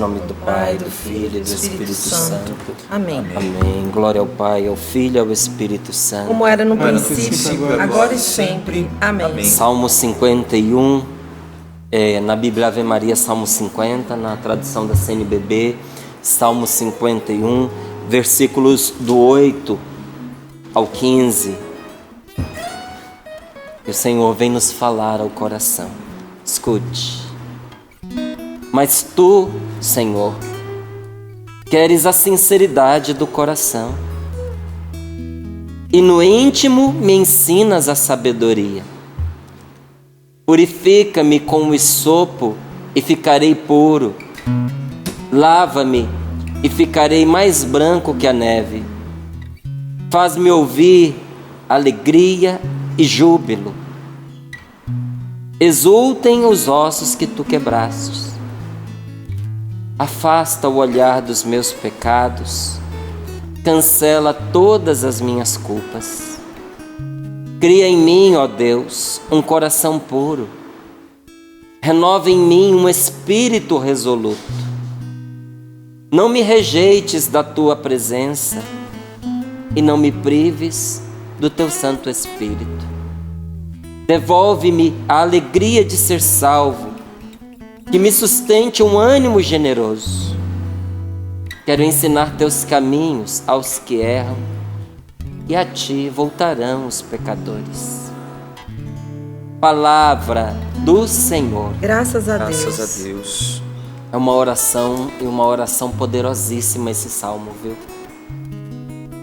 nome do Pai, do Filho e do Espírito Santo. Amém. Amém. Glória ao Pai, ao Filho e ao Espírito Santo. Como era no princípio, agora e sempre. Amém. Salmo 51, na Bíblia Ave Maria, Salmo 50, na tradução da CNBB, Salmo 51, versículos do 8 ao 15. E o Senhor vem nos falar ao coração. Escute. Mas tu, Senhor, queres a sinceridade do coração, e no íntimo me ensinas a sabedoria. Purifica-me com o hisopo e ficarei puro. Lava-me e ficarei mais branco que a neve. Faz-me ouvir alegria e júbilo. Exultem os ossos que tu quebrastes. Afasta o olhar dos meus pecados. Cancela todas as minhas culpas. Cria em mim, ó Deus, um coração puro. Renova em mim um espírito resoluto. Não me rejeites da tua presença e não me prives do teu Santo Espírito. Devolve-me a alegria de ser salvo, que me sustente um ânimo generoso. Quero ensinar teus caminhos aos que erram, e a ti voltarão os pecadores. Palavra do Senhor. Graças a Deus. Graças a Deus. É uma oração, e uma oração poderosíssima esse salmo, viu?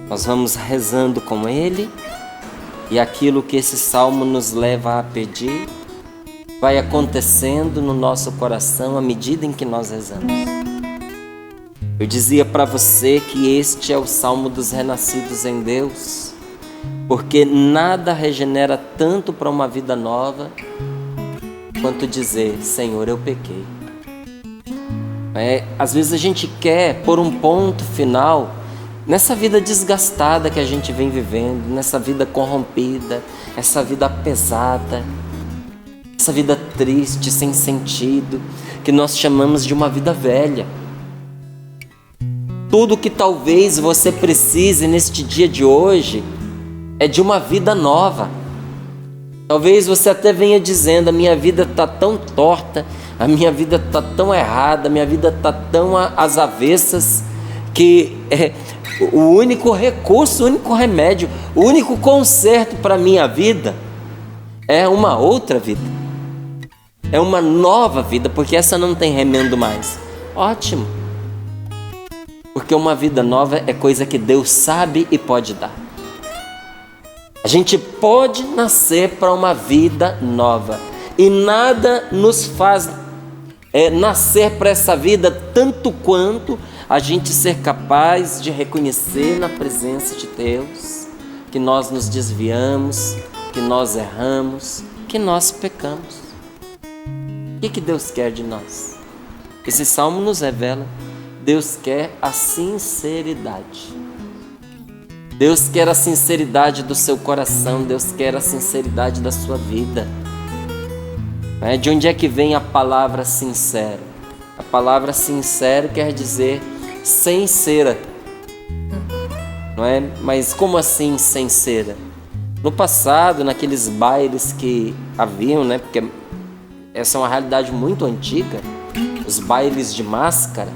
Nós vamos rezando com ele, e aquilo que esse salmo nos leva a pedir vai acontecendo no nosso coração à medida em que nós rezamos. Eu dizia para você que este é o salmo dos renascidos em Deus, porque nada regenera tanto para uma vida nova quanto dizer: Senhor, eu pequei. Às vezes a gente quer pôr um ponto final nessa vida desgastada que a gente vem vivendo, nessa vida corrompida, essa vida pesada, essa vida triste, sem sentido, que nós chamamos de uma vida velha. Tudo que talvez você precise neste dia de hoje é de uma vida nova. Talvez você até venha dizendo: a minha vida está tão torta, a minha vida está tão errada, a minha vida está tão às avessas, que o único recurso, o único remédio, o único conserto para a minha vida é uma outra vida. É uma nova vida, porque essa não tem remendo mais. Ótimo. Porque uma vida nova é coisa que Deus sabe e pode dar. A gente pode nascer para uma vida nova. E nada nos faz nascer para essa vida tanto quanto a gente ser capaz de reconhecer na presença de Deus que nós nos desviamos, que nós erramos, que nós pecamos. O que Deus quer de nós? Esse salmo nos revela: Deus quer a sinceridade. Deus quer a sinceridade do seu coração. Deus quer a sinceridade da sua vida. De onde é que vem a palavra sincero? A palavra sincero quer dizer sem cera. Não é? Mas como assim sem cera? No passado, naqueles bailes que haviam, porque essa é uma realidade muito antiga, os bailes de máscara.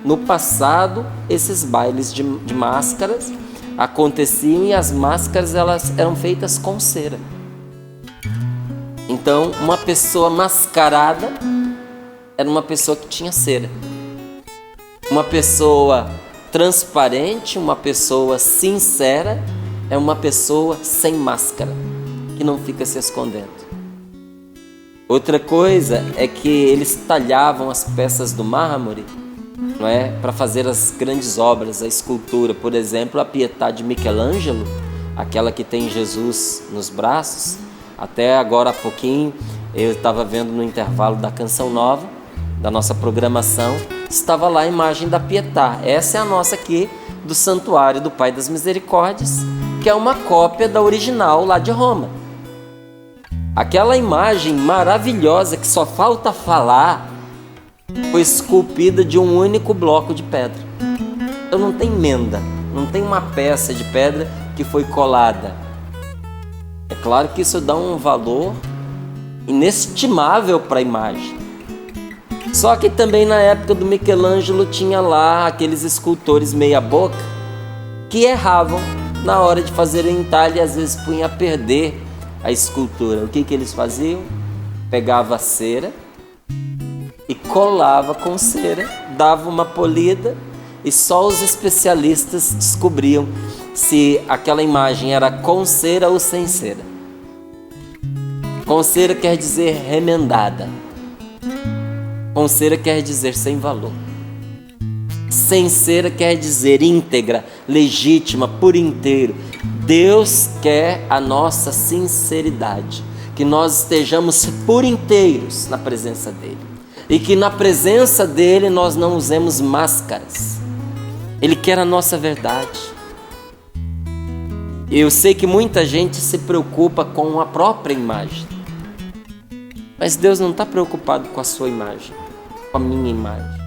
No passado, esses bailes de máscaras aconteciam, e as máscaras elas eram feitas com cera. Então, uma pessoa mascarada era uma pessoa que tinha cera. Uma pessoa transparente, uma pessoa sincera, é uma pessoa sem máscara, que não fica se escondendo. Outra coisa é que eles talhavam as peças do mármore, para fazer as grandes obras, a escultura. Por exemplo, a Pietà de Michelangelo, aquela que tem Jesus nos braços. Até agora há pouquinho eu estava vendo no intervalo da Canção Nova, da nossa programação, estava lá a imagem da Pietà. Essa é a nossa aqui do Santuário do Pai das Misericórdias, que é uma cópia da original lá de Roma. Aquela imagem maravilhosa que só falta falar foi esculpida de um único bloco de pedra. Então não tem emenda, não tem uma peça de pedra que foi colada. É claro que isso dá um valor inestimável para a imagem. Só que também na época do Michelangelo tinha lá aqueles escultores meia boca que erravam na hora de fazer o entalhe e às vezes punham a perder a escultura. O que eles faziam? Pegava a cera e colava com cera, dava uma polida e só os especialistas descobriam se aquela imagem era com cera ou sem cera. Com cera quer dizer remendada. Com cera quer dizer sem valor. Sem cera quer dizer íntegra, legítima, por inteiro. Deus quer a nossa sinceridade, que nós estejamos por inteiros na presença dele. E que na presença dele nós não usemos máscaras. Ele quer a nossa verdade. Eu sei que muita gente se preocupa com a própria imagem. Mas Deus não está preocupado com a sua imagem, com a minha imagem,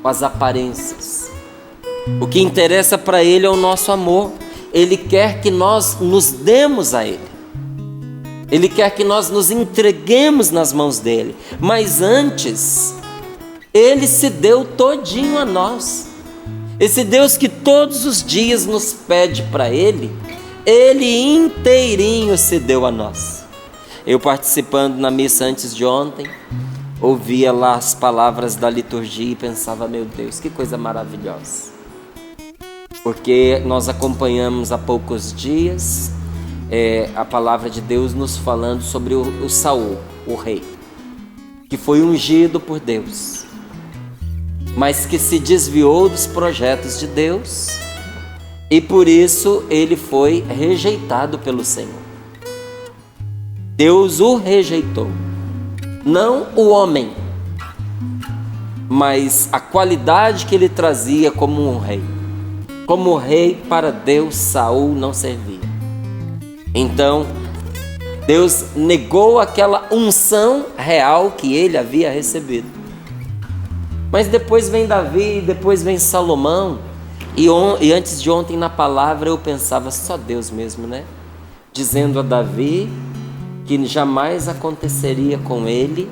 com as aparências. O que interessa para Ele é o nosso amor. Ele quer que nós nos demos a Ele. Ele quer que nós nos entreguemos nas mãos dele. Mas antes, Ele se deu todinho a nós. Esse Deus que todos os dias nos pede para Ele, Ele inteirinho se deu a nós. Eu participando na missa antes de ontem, ouvia lá as palavras da liturgia e pensava, meu Deus, que coisa maravilhosa. Porque nós acompanhamos há poucos dias a palavra de Deus nos falando sobre o Saul, o rei, que foi ungido por Deus, mas que se desviou dos projetos de Deus e por isso ele foi rejeitado pelo Senhor. Deus o rejeitou, não o homem, mas a qualidade que ele trazia como um rei. Como rei para Deus, Saul não servia. Então, Deus negou aquela unção real que ele havia recebido. Mas depois vem Davi, depois vem Salomão. E antes de ontem na palavra eu pensava, só Deus mesmo, né? Dizendo a Davi que jamais aconteceria com ele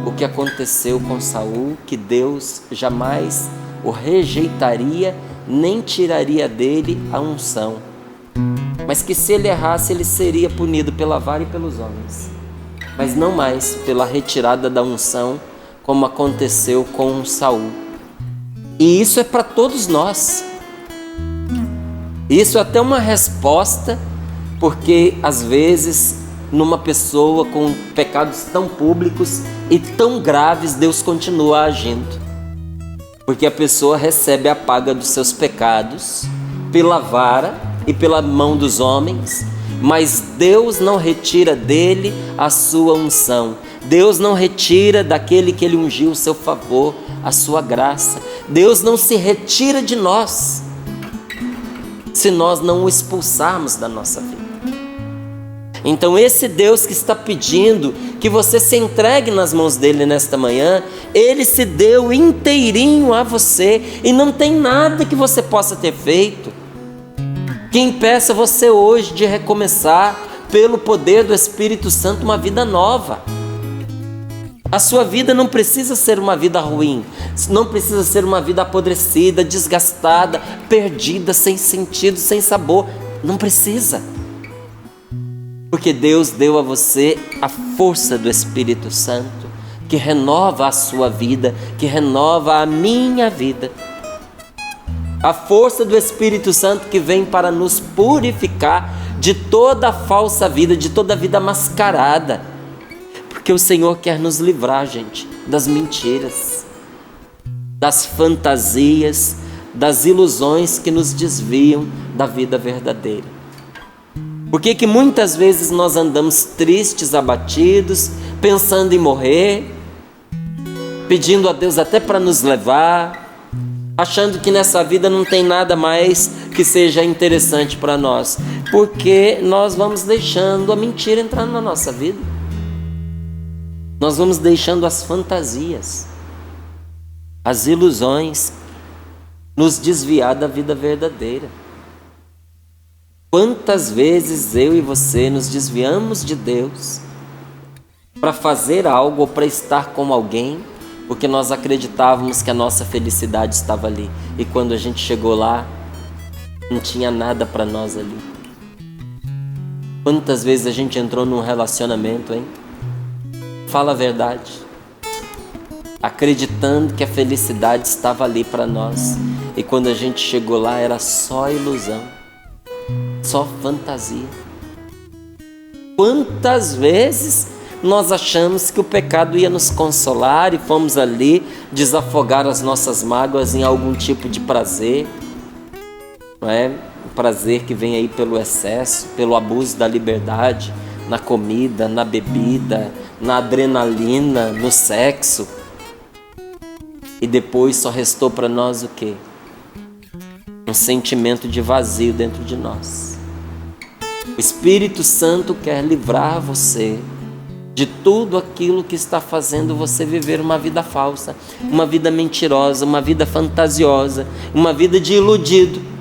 o que aconteceu com Saul, que Deus jamais o rejeitaria, nem tiraria dele a unção. Mas que se ele errasse, ele seria punido pela vara e pelos homens, mas não mais pela retirada da unção, como aconteceu com Saul. E isso é para todos nós. Isso é até uma resposta, porque às vezes numa pessoa com pecados tão públicos e tão graves, Deus continua agindo, porque a pessoa recebe a paga dos seus pecados pela vara e pela mão dos homens, mas Deus não retira dele a sua unção. Deus não retira daquele que ele ungiu o seu favor, a sua graça. Deus não se retira de nós se nós não o expulsarmos da nossa vida. Então esse Deus que está pedindo que você se entregue nas mãos dele nesta manhã, ele se deu inteirinho a você e não tem nada que você possa ter feito que impeça você hoje de recomeçar pelo poder do Espírito Santo uma vida nova. A sua vida não precisa ser uma vida ruim, não precisa ser uma vida apodrecida, desgastada, perdida, sem sentido, sem sabor. Não precisa. Porque Deus deu a você a força do Espírito Santo, que renova a sua vida, que renova a minha vida. A força do Espírito Santo que vem para nos purificar de toda a falsa vida, de toda a vida mascarada. Porque o Senhor quer nos livrar, gente, das mentiras, das fantasias, das ilusões que nos desviam da vida verdadeira. Por que muitas vezes nós andamos tristes, abatidos, pensando em morrer, pedindo a Deus até para nos levar, achando que nessa vida não tem nada mais que seja interessante para nós? Porque nós vamos deixando a mentira entrar na nossa vida. Nós vamos deixando as fantasias. as ilusões, nos desviar da vida verdadeira. Quantas vezes eu e você nos desviamos de Deus para fazer algo ou para estar com alguém, porque nós acreditávamos que a nossa felicidade estava ali, e quando a gente chegou lá, não tinha nada para nós ali. Quantas vezes a gente entrou num relacionamento, hein? Fala a verdade. Acreditando que a felicidade estava ali para nós, e quando a gente chegou lá era só ilusão, só fantasia. Quantas vezes nós achamos que o pecado ia nos consolar e fomos ali desafogar as nossas mágoas em algum tipo de prazer, não é? O prazer que vem aí pelo excesso, pelo abuso da liberdade, na comida, na bebida, na adrenalina, no sexo. E depois só restou para nós o quê? Um sentimento de vazio dentro de nós. O Espírito Santo quer livrar você de tudo aquilo que está fazendo você viver uma vida falsa, uma vida mentirosa, uma vida fantasiosa, uma vida de iludido.